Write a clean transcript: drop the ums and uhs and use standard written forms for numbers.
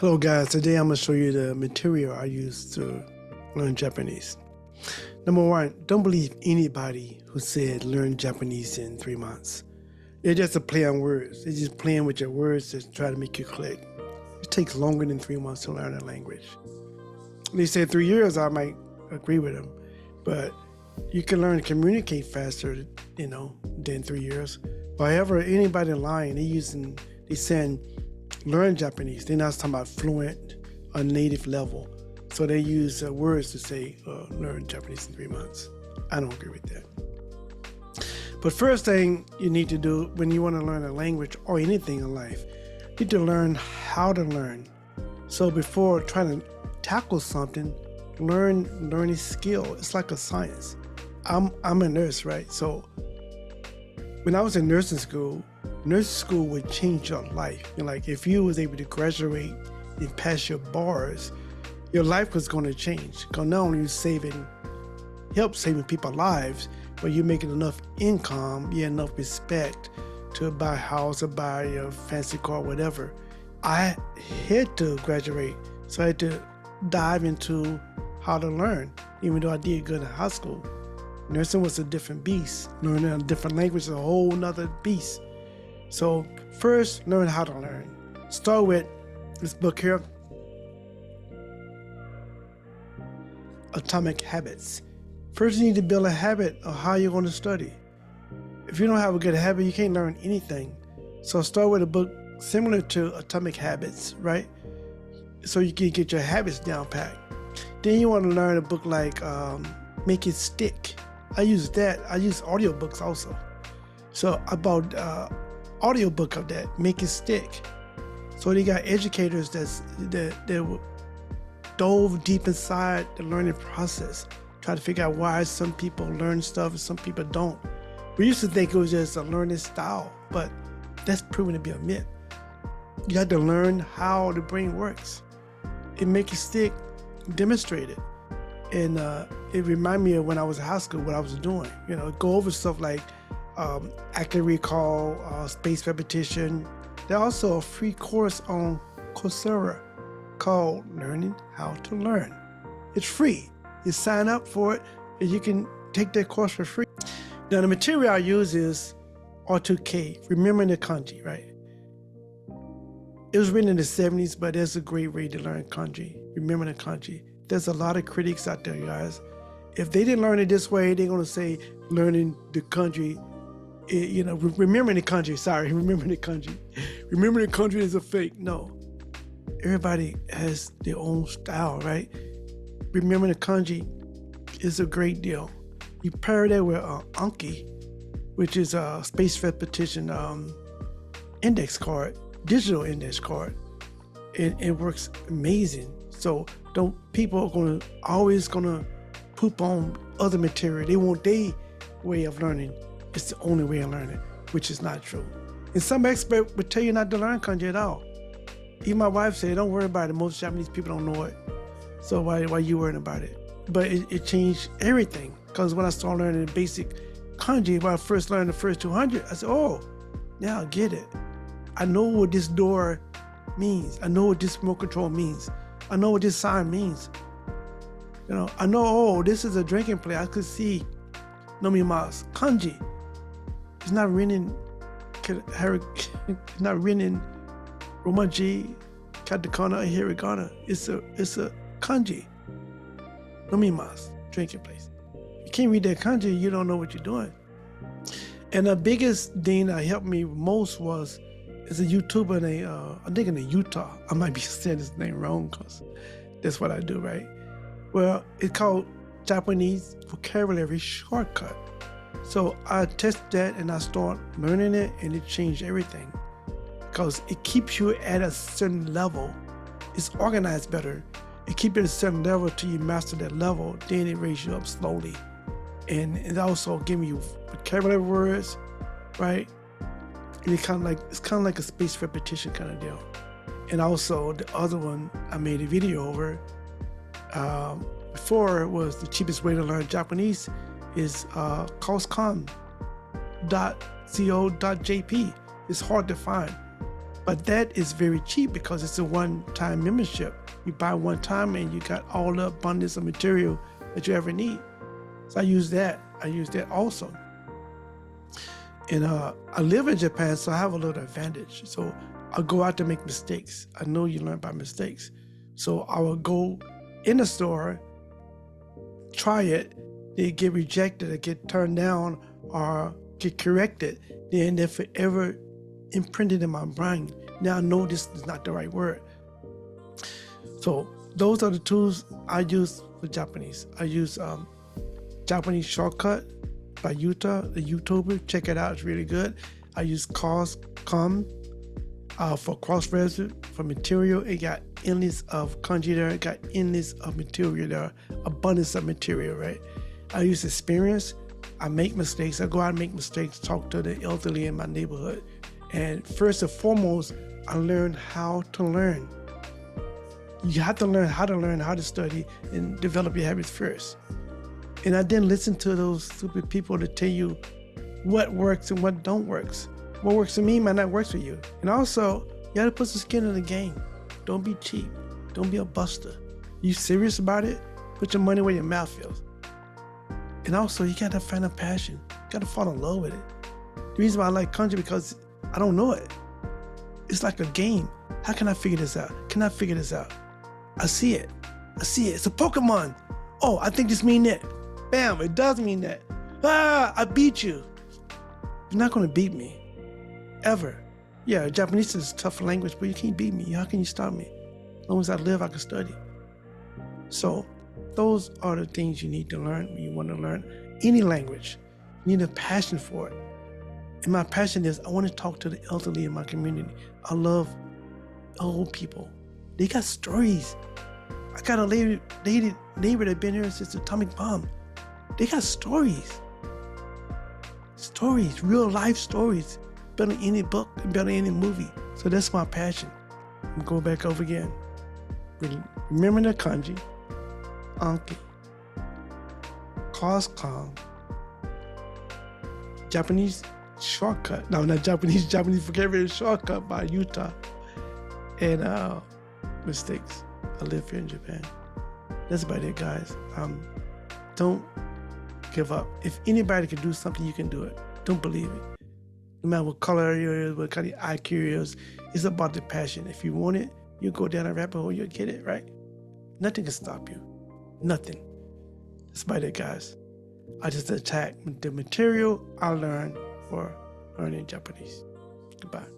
Hello guys, today I'm going to show you the material I use to learn Japanese. Number one, don't believe anybody who said learn Japanese in 3 months. They're just a play on words. They're just playing with your words to try to make you click. It takes longer than 3 months to learn a language. They said 3 years, I might agree with them, but you can learn to communicate faster, than 3 years. However, anybody lying, they saying learn Japanese. They're not talking about fluent or native level. So they use words to say learn Japanese in 3 months. I don't agree with that. But first thing you need to do when you want to learn a language or anything in life, you need to learn how to learn. So before trying to tackle something, learn a skill. It's like a science. I'm a nurse, right? So when I was in nursing school would change your life. Like if you was able to graduate and pass your bars, your life was going to change. Because not only you help saving people's lives, but you're making enough income, you have enough respect to buy a house or buy a fancy car, whatever. I had to graduate, so I had to dive into how to learn, even though I did good in high school. Nursing was a different beast. Learning a different language is a whole nother beast. So first, learn how to learn. Start with this book here, Atomic Habits. First, you need to build a habit of how you're going to study. If you don't have a good habit, you can't learn anything. So start with a book similar to Atomic Habits, right? So you can get your habits down packed. Then you want to learn a book like Make It Stick. I use audiobooks also. So I bought audiobook of that, Make It Stick. So they got educators that dove deep inside the learning process, try to figure out why some people learn stuff and some people don't. We used to think it was just a learning style, but that's proven to be a myth. You have to learn how the brain works. And Make It Stick demonstrated. And it reminded me of when I was in high school, what I was doing. Go over stuff like active recall, spaced repetition. There's also a free course on Coursera called Learning How to Learn. It's free. You sign up for it and you can take that course for free. Now the material I use is R2K, Remembering the Kanji, right? It was written in the 70s, but that's a great way to learn kanji, remembering the kanji. There's a lot of critics out there, guys. If they didn't learn it this way, they're going to say learning the kanji, remembering the kanji, remembering the kanji. Remembering the kanji is a fake. No. Everybody has their own style, right? Remembering the kanji is a great deal. You pair that with Anki, which is a spaced repetition index card, digital index card. It works amazing. So people are always gonna poop on other material. They want their way of learning. It's the only way of learning, which is not true. And some expert would tell you not to learn kanji at all. Even my wife said, don't worry about it. Most Japanese people don't know it. So why you worrying about it? But it changed everything. Because when I started learning the basic kanji, when I first learned the first 200, I said, oh, now I get it. I know what this door means. I know what this remote control means. I know what this sign means. I know, this is a drinking place. I could see nomimasu, kanji. It's not written it's not written in Romaji, katakana, or hiragana. It's a kanji. Nomimasu, drinking place. You can't read that kanji, you don't know what you're doing. And the biggest thing that helped me most is a YouTuber I think in Utah. I might be saying his name wrong because that's what I do, right? Well, it's called Japanese Vocabulary Shortcut. So I tested that and I started learning it, and it changed everything because it keeps you at a certain level. It's organized better. It keeps you at a certain level till you master that level. Then it raises you up slowly. And it also gives you vocabulary words, right? And it's kind of like a spaced repetition kind of deal. And also the other one I made a video over. Before, it was the cheapest way to learn Japanese is coscon.co.jp. It's hard to find. But that is very cheap because it's a one-time membership. You buy one time and you got all the abundance of material that you ever need. So I use that. I use that also. And I live in Japan, so I have a little advantage. So I go out to make mistakes. I know you learn by mistakes. So I will go in the store, try it, they get rejected or get turned down or get corrected. Then they're forever imprinted in my brain. Now I know this is not the right word. So those are the tools I use for Japanese. I use Japanese Shortcut by Yuta, the YouTuber. Check it out, it's really good. I use Cause.com for cross-reference, for material. It got endless of kanji there, it got endless of material there, abundance of material, right? I use Experience. I make mistakes. I go out and make mistakes, talk to the elderly in my neighborhood. And first and foremost, I learned how to learn. You have to learn how to study and develop your habits first. And I didn't listen to those stupid people that tell you what works and what don't works. What works for me might not work for you. And also, you gotta put some skin in the game. Don't be cheap. Don't be a buster. You serious about it? Put your money where your mouth feels. And also, you gotta find a passion. You gotta fall in love with it. The reason why I like kanji because I don't know it. It's like a game. How can I figure this out? Can I figure this out? I see it. It's a Pokemon. Oh, I think this means that. Bam, it does mean that. Ah, I beat you. You're not gonna beat me. Ever. Yeah, Japanese is a tough language, but you can't beat me. How can you stop me? As long as I live, I can study. So those are the things you need to learn when you want to learn any language. You need a passion for it. And my passion is I want to talk to the elderly in my community. I love old people. They got stories. I got a lady neighbor that's been here since the atomic bomb. They got stories. Stories, real life stories. Better than any book, better than any movie. So that's my passion. I'm going back over again. Remember the kanji, Anki, Cause.com, Japanese Shortcut. No, not Japanese vocabulary shortcut by Yuta. And mistakes. I live here in Japan. That's about it, guys. Don't give up. If anybody can do something, you can do it. Don't believe it. No matter what color you is, what kind of IQ you is, it's about the passion. If you want it, you go down a rabbit hole, you'll get it, right? Nothing can stop you. Nothing. That's about it, guys. I just attack the material I learned for learning Japanese. Goodbye.